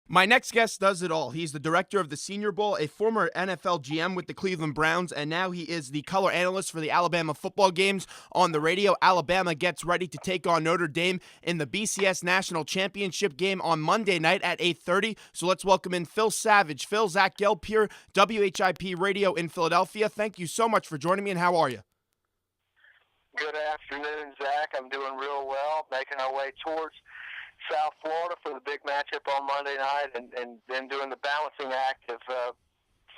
My next guest does it all. He's the director of the Senior Bowl, a former NFL GM with the Cleveland Browns, and now he is the color analyst for the Alabama football games on the radio. Alabama gets ready to take on Notre Dame in the BCS National Championship game on Monday night at 8:30. So let's welcome in Phil Savage. Phil, Zach Gelb here, WHIP Radio in Philadelphia. Thank you so much for joining me, and how are you? Good afternoon, Zach. I'm doing real well, making our way towards South Florida for the big matchup on Monday night, and then doing the balancing act of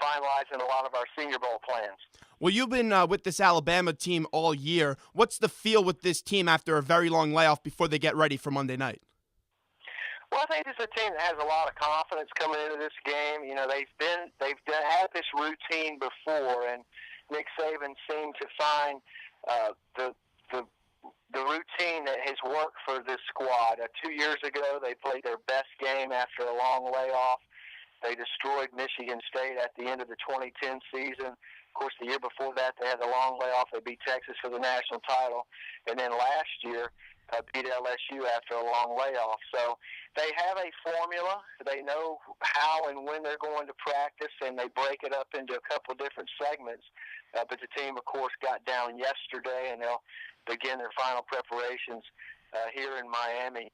finalizing a lot of our Senior Bowl plans. Well, you've been with this Alabama team all year. What's the feel with this team after a very long layoff before they get ready for Monday night? Well, I think it's a team that has a lot of confidence coming into this game. You know, they've had this routine before, and Nick Saban seemed to find the routine that has worked for this squad. 2 years ago, they played their best game after a long layoff. They destroyed Michigan State at the end of the 2010 season. Of course, the year before that, they had the long layoff. They beat Texas for the national title. And then last year, beat LSU after a long layoff. So they have a formula. They know how and when they're going to practice, and they break it up into a couple of different segments. But the team, of course, got down yesterday, and they'll begin their final preparations here in Miami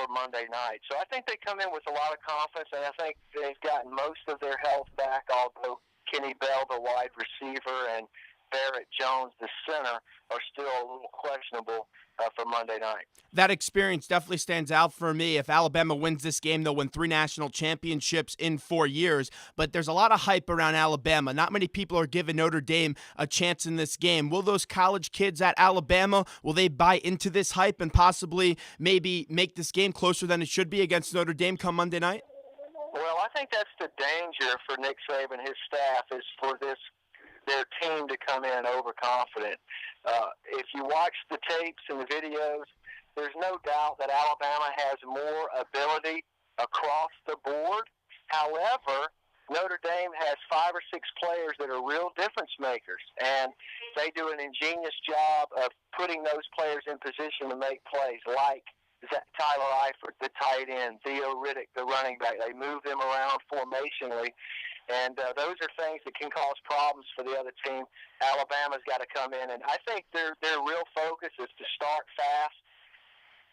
for Monday night. So I think they come in with a lot of confidence, and I think they've gotten most of their health back, although Kenny Bell, the wide receiver, and Everett Jones, the center, are still a little questionable for Monday night. That experience definitely stands out for me. If Alabama wins this game, they'll win 3 national championships in 4 years. But there's a lot of hype around Alabama. Not many people are giving Notre Dame a chance in this game. Will those college kids at Alabama, will they buy into this hype and possibly maybe make this game closer than it should be against Notre Dame come Monday night? Well, I think that's the danger for Nick Saban and his staff, is for their team to come in overconfident. If you watch the tapes and the videos, there's no doubt that Alabama has more ability across the board. However, Notre Dame has 5 or 6 players that are real difference makers, and they do an ingenious job of putting those players in position to make plays, like Tyler Eifert, the tight end, Theo Riddick, the running back. They move them around formationally, and those are things that can cause problems for the other team. Alabama's got to come in, and I think their real focus is to start fast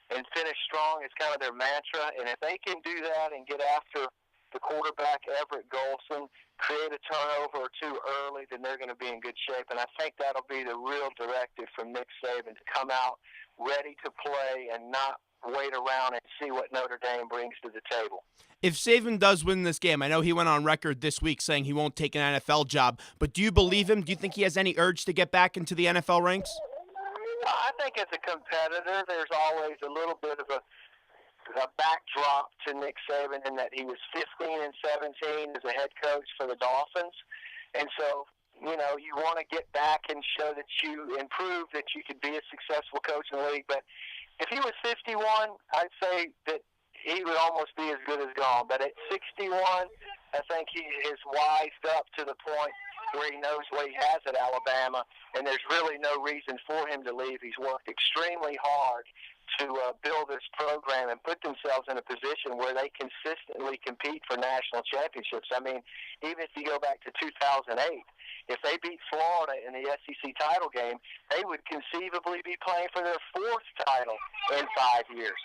and finish strong. It's kind of their mantra, and if they can do that and get after the quarterback, Everett Golson, create a turnover or two early, then they're going to be in good shape. And I think that'll be the real directive from Nick Saban, to come out ready to play and not wait around and see what Notre Dame brings to the table. If Saban does win this game, I know he went on record this week saying he won't take an NFL job, but do you believe him? Do you think he has any urge to get back into the NFL ranks? I think as a competitor, there's always a little bit of a backdrop to Nick Saban, in that he was 15 and 17 as a head coach for the Dolphins. And so, you know, you want to get back and show that you improve, that you could be a successful coach in the league. But if he was 51, I'd say that he would almost be as good as gone. But at 61, I think he is wised up to the point where he knows what he has at Alabama, and there's really no reason for him to leave. He's worked extremely hard to build this program and put themselves in a position where they consistently compete for national championships. I mean, even if you go back to 2008, if they beat Florida in the SEC title game, they would conceivably be playing for their 4th title in 5 years.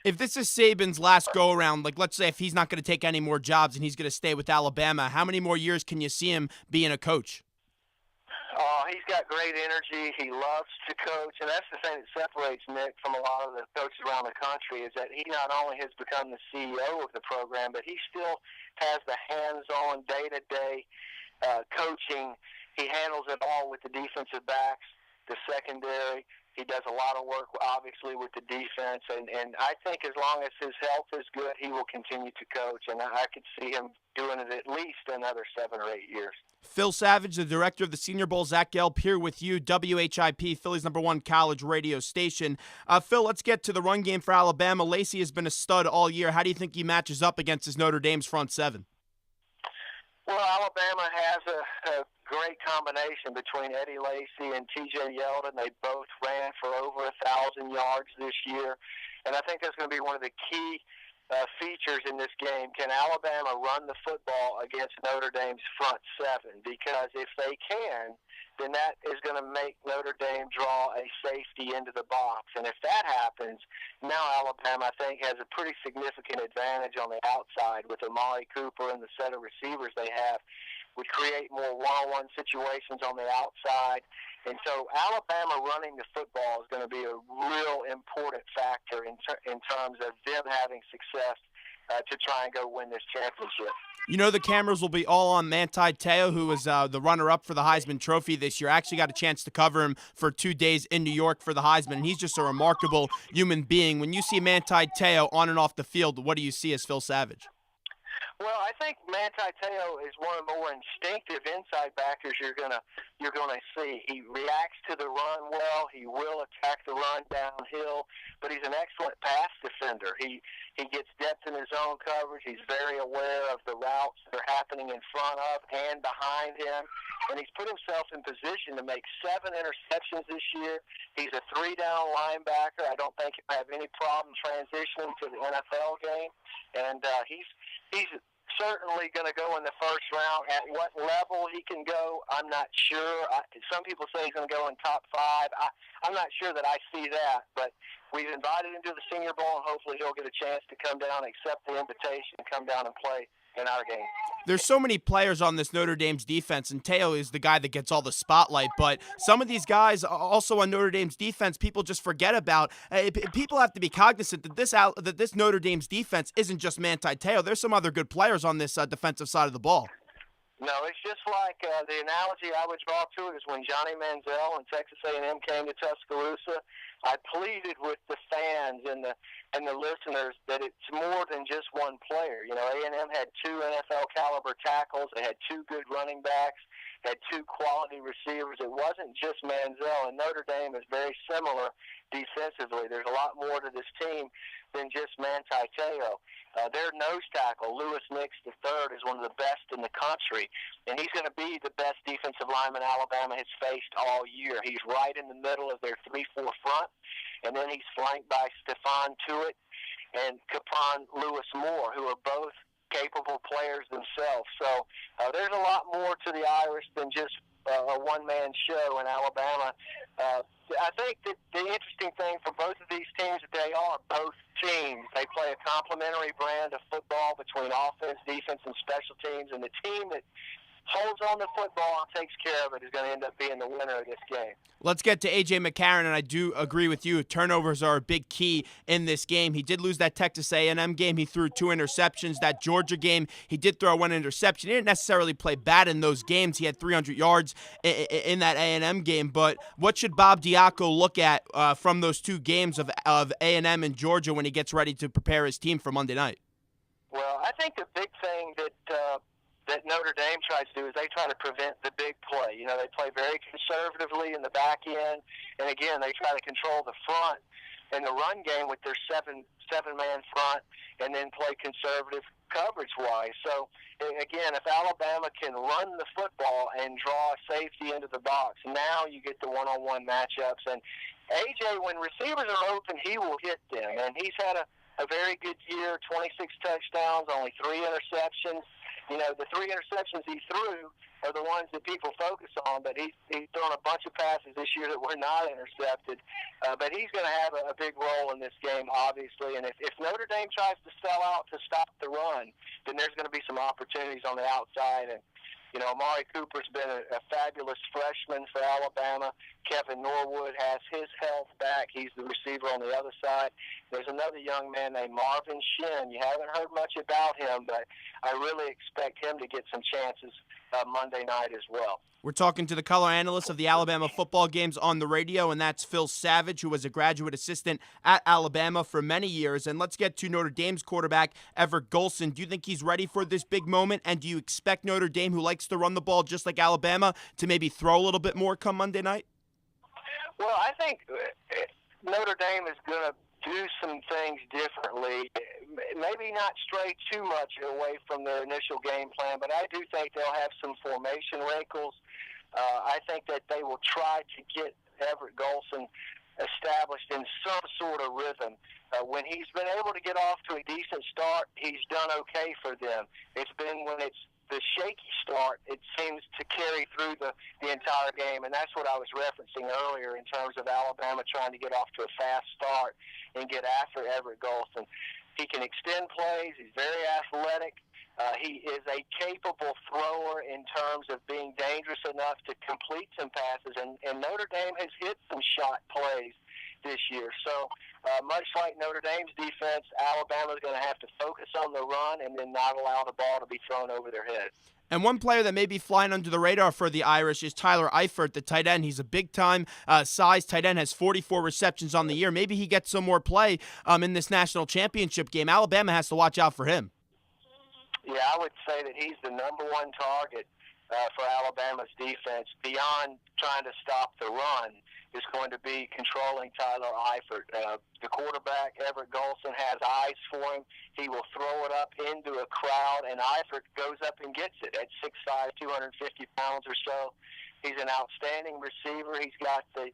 If this is Saban's last go-around, like let's say if he's not going to take any more jobs and he's going to stay with Alabama, how many more years can you see him being a coach? He's got great energy. He loves to coach, and that's the thing that separates Nick from a lot of the coaches around the country, is that he not only has become the CEO of the program, but he still has the hands-on, day-to-day coaching. He handles it all with the defensive backs, the secondary. He does a lot of work, obviously, with the defense, and I think as long as his health is good, he will continue to coach, and I could see him doing it at least another 7 or 8 years. Phil Savage, the director of the Senior Bowl, Zach Gelb here with you, WHIP, Philly's #1 college radio station. Phil, let's get to the run game for Alabama. Lacy has been a stud all year. How do you think he matches up against his Notre Dame's front 7? Well, Alabama has a great combination between Eddie Lacy and T.J. Yeldon. They both ran for over 1,000 yards this year, and I think that's going to be one of the key features in this game. Can Alabama run the football against Notre Dame's front seven? Because if they can, then that is going to make Notre Dame draw a safety into the box. And if that happens, now Alabama, I think, has a pretty significant advantage on the outside with Amari Cooper and the set of receivers they have. Would create more one-on-one situations on the outside. And so Alabama running the football is going to be a real important factor in terms of them having success to try and go win this championship. You know the cameras will be all on Manti Te'o, who was the runner-up for the Heisman Trophy this year. I actually got a chance to cover him for 2 days in New York for the Heisman, and he's just a remarkable human being. When you see Manti Te'o on and off the field, what do you see as Phil Savage? Well, I think Manti Te'o is one of the more instinctive inside backers you're gonna see. He reacts to the run well. He will attack the run downhill, but he's an excellent pass defender. He gets depth in his own coverage. He's very aware of the routes that are happening in front of and behind him, and he's put himself in position to make 7 interceptions this year. He's a 3-down linebacker. I don't think he'll have any problem transitioning to the NFL game, and he's certainly going to go in the first round. At what level he can go, I'm not sure. Some people say he's going to go in top 5. I'm not sure that I see that, but we've invited him to the Senior Bowl, and hopefully he'll get a chance to come down, accept the invitation, and come down and play in our game. There's so many players on this Notre Dame's defense, and Te'o is the guy that gets all the spotlight, but some of these guys also on Notre Dame's defense, people just forget about. People have to be cognizant that this Notre Dame's defense isn't just Manti Te'o. There's some other good players on this defensive side of the ball. No, it's just like the analogy I would draw to it is when Johnny Manziel and Texas A&M came to Tuscaloosa. I pleaded with the fans and the listeners that it's more than just one player. You know, A&M had 2 NFL caliber tackles. They had 2 good running backs. Had 2 quality receivers. It wasn't just Manziel, and Notre Dame is very similar defensively. There's a lot more to this team than just Manti Te'o. Their nose tackle, Louis Nix III, is one of the best in the country, and he's going to be the best defensive lineman Alabama has faced all year. He's right in the middle of their 3-4 front, and then he's flanked by Stephon Tuitt and Capron Lewis Moore, who are both capable players themselves. So there's a lot more to the Irish than just a one-man show in Alabama. I think that the interesting thing for both of these teams is they are both teams. They play a complementary brand of football between offense, defense, and special teams, and the team that holds on the football and takes care of it is going to end up being the winner of this game. Let's get to A.J. McCarron, and I do agree with you. Turnovers are a big key in this game. He did lose that Texas A&M game. He threw 2 interceptions. That Georgia game, he did throw 1 interception. He didn't necessarily play bad in those games. He had 300 yards in that A&M game. But what should Bob Diaco look at from those 2 games of A&M and Georgia when he gets ready to prepare his team for Monday night? Well, I think the big thing that Notre Dame tries to do is they try to prevent the big play. You know, they play very conservatively in the back end, and again, they try to control the front and the run game with their seven-man front, and then play conservative coverage-wise. So, again, if Alabama can run the football and draw a safety into the box, now you get the one-on-one matchups. And A.J., when receivers are open, he will hit them, and he's had a very good year, 26 touchdowns, only 3 interceptions. You know, the 3 interceptions he threw are the ones that people focus on, but he's thrown a bunch of passes this year that were not intercepted. But he's going to have a big role in this game, obviously. And if Notre Dame tries to sell out to stop the run, then there's going to be some opportunities on the outside. And, you know, Amari Cooper's been a fabulous freshman for Alabama. Kevin Norwood has his health back. He's the receiver on the other side. There's another young man named Marvin Shin. You haven't heard much about him, but I really expect him to get some chances Monday night as well. We're talking to the color analyst of the Alabama football games on the radio, and that's Phil Savage, who was a graduate assistant at Alabama for many years. And let's get to Notre Dame's quarterback, Everett Golson. Do you think he's ready for this big moment, and do you expect Notre Dame, who likes to run the ball just like Alabama, to maybe throw a little bit more come Monday night? Well, I think Notre Dame is going to do some things differently. Maybe not stray too much away from their initial game plan, but I do think they'll have some formation wrinkles. I think that they will try to get Everett Golson established in some sort of rhythm. When he's been able to get off to a decent start, he's done okay for them. It's been when it's the shaky start, it seems to carry through the entire game, and that's what I was referencing earlier in terms of Alabama trying to get off to a fast start and get after Everett Golson. He can extend plays. He's very athletic. He is a capable thrower in terms of being dangerous enough to complete some passes, and Notre Dame has hit some shot plays this year. So much like Notre Dame's defense, Alabama's going to have to focus on the run and then not allow the ball to be thrown over their heads. And one player that may be flying under the radar for the Irish is Tyler Eifert, the tight end. He's a big-time size tight end, has 44 receptions on the year. Maybe he gets some more play in this national championship game. Alabama has to watch out for him. Yeah, I would say that he's the number one target for Alabama's defense beyond trying to stop the run is going to be controlling Tyler Eifert. The quarterback, Everett Golson, has eyes for him. He will throw it up into a crowd, and Eifert goes up and gets it at 6'5", 250 pounds or so. He's an outstanding receiver. He's got the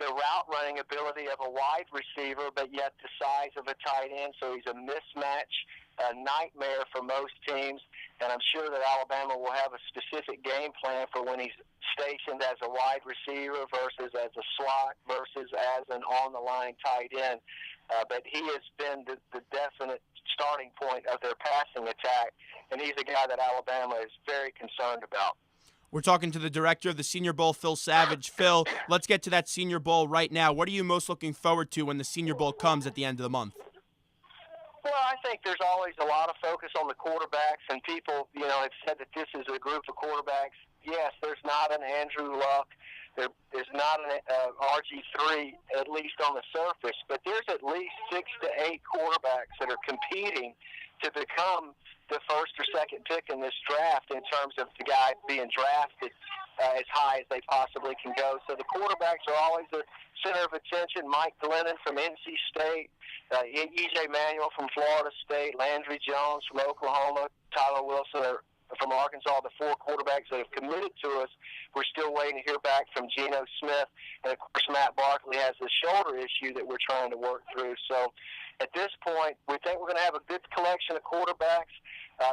route running ability of a wide receiver, but yet the size of a tight end, so he's a mismatch, a nightmare for most teams, and I'm sure that Alabama will have a specific game plan for when he's stationed as a wide receiver versus as a slot versus as an on-the-line tight end. But he has been the definite starting point of their passing attack, and he's a guy that Alabama is very concerned about. We're talking to the director of the Senior Bowl, Phil Savage. Phil, let's get to that Senior Bowl right now. What are you most looking forward to when the Senior Bowl comes at the end of the month? Well, I think there's always a lot of focus on the quarterbacks, and people, have said that this is a group of quarterbacks. Yes, there's not an Andrew Luck. There's not an RG3, at least on the surface, but there's at least 6 to 8 quarterbacks that are competing to become the first or second pick in this draft in terms of the guy being drafted as high as they possibly can go. So the quarterbacks are always the center of attention. Mike Glennon from NC State, E.J. Manuel from Florida State, Landry Jones from Oklahoma, Tyler Wilson from Arkansas, the 4 quarterbacks that have committed to us. We're still waiting to hear back from Geno Smith. And, of course, Matt Barkley has the shoulder issue that we're trying to work through. So at this point, we think we're going to have a good collection of quarterbacks.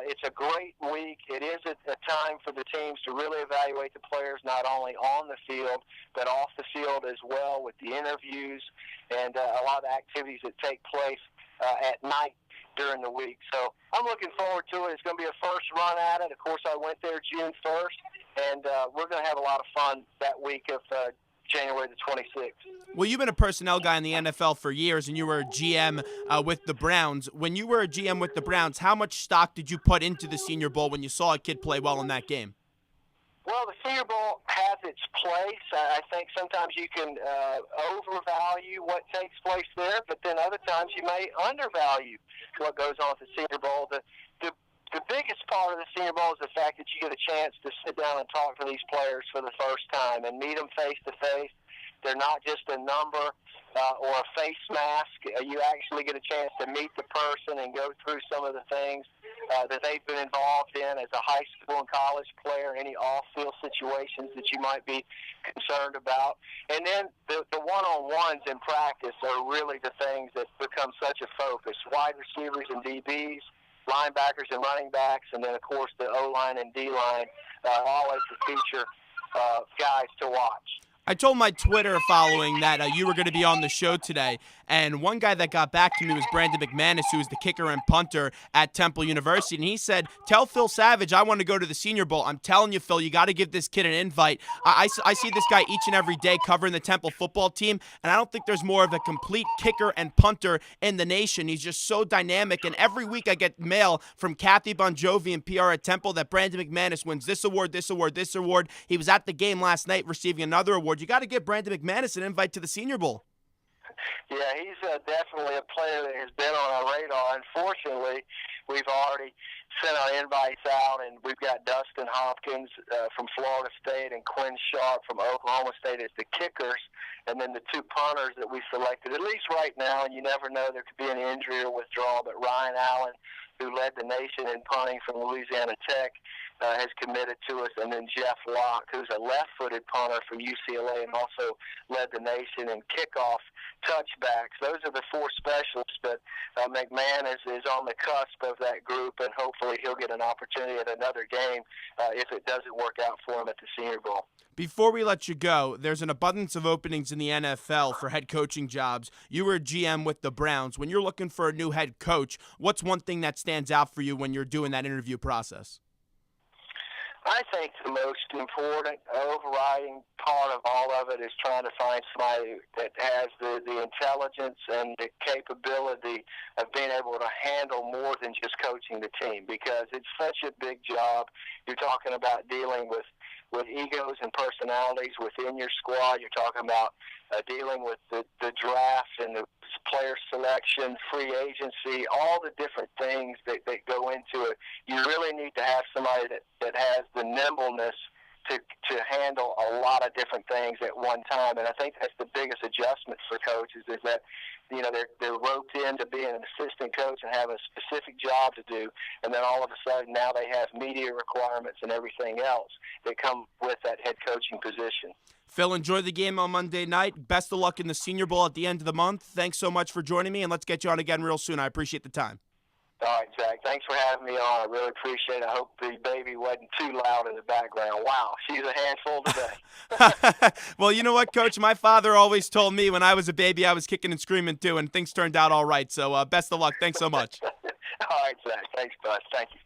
It's a great week. It is a time for the teams to really evaluate the players, not only on the field, but off the field as well, with the interviews and a lot of the activities that take place at night during the week. So I'm looking forward to it. It's going to be a first run at it. Of course, I went there June 1st, and we're going to have a lot of fun that week of January the 26th. Well, you've been a personnel guy in the NFL for years, and you were a GM with the Browns. When you were a GM with the Browns, how much stock did you put into the Senior Bowl when you saw a kid play well in that game? Well, the Senior Bowl has its place. I think sometimes you can overvalue what takes place there, but then other times you may undervalue what goes on at the Senior Bowl. The biggest part of the Senior Bowl is the fact that you get a chance to sit down and talk to these players for the first time and meet them face to face. They're not just a number or a face mask. You actually get a chance to meet the person and go through some of the things that they've been involved in as a high school and college player, any off-field situations that you might be concerned about. And then the one-on-ones in practice are really the things that become such a focus. Wide receivers and DBs, linebackers and running backs, and then, of course, the O-line and D-line always the feature guys to watch. I told my Twitter following that you were going to be on the show today, and one guy that got back to me was Brandon McManus, who is the kicker and punter at Temple University, and he said, tell Phil Savage I want to go to the Senior Bowl. I'm telling you, Phil, you got to give this kid an invite. I see this guy each and every day covering the Temple football team, and I don't think there's more of a complete kicker and punter in the nation. He's just so dynamic, and every week I get mail from Kathy Bon Jovi and PR at Temple that Brandon McManus wins this award, this award, this award. He was at the game last night receiving another award. You got to give Brandon McManus an invite to the Senior Bowl. Yeah, he's definitely a player that has been on our radar. Unfortunately, we've already sent our invites out, and we've got Dustin Hopkins from Florida State and Quinn Sharp from Oklahoma State as the kickers, and then the 2 punters that we selected, at least right now, and you never know, there could be an injury or withdrawal, but Ryan Allen who led the nation in punting from Louisiana Tech, has committed to us, and then Jeff Locke, who's a left-footed punter from UCLA and also led the nation in kickoff touchbacks. Those are the four specialists, but McManus is on the cusp of that group, and hopefully he'll get an opportunity at another game if it doesn't work out for him at the Senior Bowl. Before we let you go, there's an abundance of openings in the NFL for head coaching jobs. You were a GM with the Browns. When you're looking for a new head coach, what's one thing that stands out for you when you're doing that interview process? I think the most important overriding part of all of it is trying to find somebody that has the intelligence and the capability of being able to handle more than just coaching the team, because it's such a big job. You're talking about dealing with egos and personalities within your squad. You're talking about dealing with the draft and the player selection, free agency, all the different things that go into it. You really need to have somebody that has the nimbleness to handle a lot of different things at one time. And I think that's the biggest adjustment for coaches, is that they're roped into being an assistant coach and have a specific job to do, and then all of a sudden now they have media requirements and everything else that come with that head coaching position. Phil, enjoy the game on Monday night. Best of luck in the Senior Bowl at the end of the month. Thanks so much for joining me, and let's get you on again real soon. I appreciate the time. All right, Zach. Thanks for having me on. I really appreciate it. I hope the baby wasn't too loud in the background. Wow, she's a handful today. Well, you know what, Coach? My father always told me when I was a baby I was kicking and screaming too, and things turned out all right. So best of luck. Thanks so much. All right, Zach. Thanks, bud. Thank you.